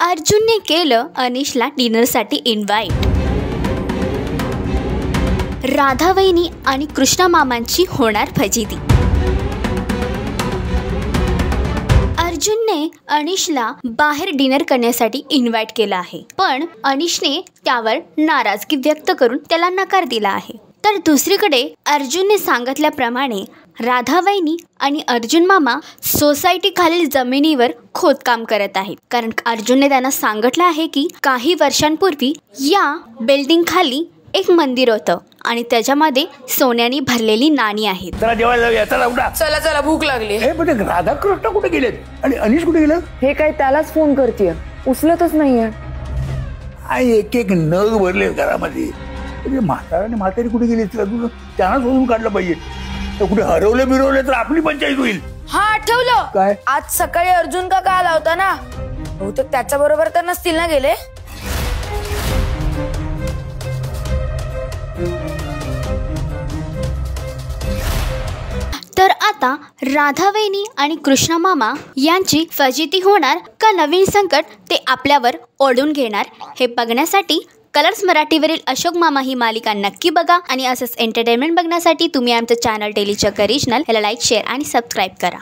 अर्जुनने केलं अनिशला डिनरसाठी इन्व्हाइट। राधा वहिनी आणि कृष्णा मामांची होणार फजिती। अर्जुनने अनिशला बाहेर डिनर करण्यासाठी इन्व्हाइट केलं आहे, पण अनिशने त्यावर नाराजगी व्यक्त करून त्याला नकार दिला आहे। तर दुसरीकडे अर्जुनने सांगितल्याप्रमाणे राधा वहिनी आणि अर्जुन मामा सोसायटी खालील जमिनीवर खोदकाम करत आहेत, कारण अर्जुनने त्यांना सांगितलं आहे की काही वर्षांपूर्वी या बिल्डिंग खाली एक मंदिर होतं आणि त्याच्यामध्ये सोन्याने भरलेली नाणी आहेत। चला जेवायला जाऊया, चला उठा। चला चला भूक लागली। पण राधा कृष्ण कुठे गेलेत आणि अनिश कुठे गेलं? हे काय त्यालाच फोन करतेय, उचलतच नाहीये। आई एक एक नग भरले घरामध्ये। म्हातारा म्हातारी कुठे गेली? तुझं त्यांना शोधून काढलं पाहिजे। तर कुठे हरवलं बिरवलं तर आपली पंचायत होईल। हा आठवलं काय? आज सकाळी अर्जुन काका आला होता ना, बहुतेक त्याच्या बरोबर तर नसतील ना गेले। तर आता राधा वहिनी आणि कृष्णा मामा यांची फजिती होणार का नवीन संकट ते आपल्यावर ओढून घेणार, हे बघण्यासाठी कलर्स मराठीवरील अशोक मामा ही मालिका नक्की बघा आणि असंच एंटरटेनमेंट बघण्यासाठी तुम्ही आमचं चॅनल डेली चक्कर रिजनल याला लाईक, शेअर आणि सबस्क्राईब करा।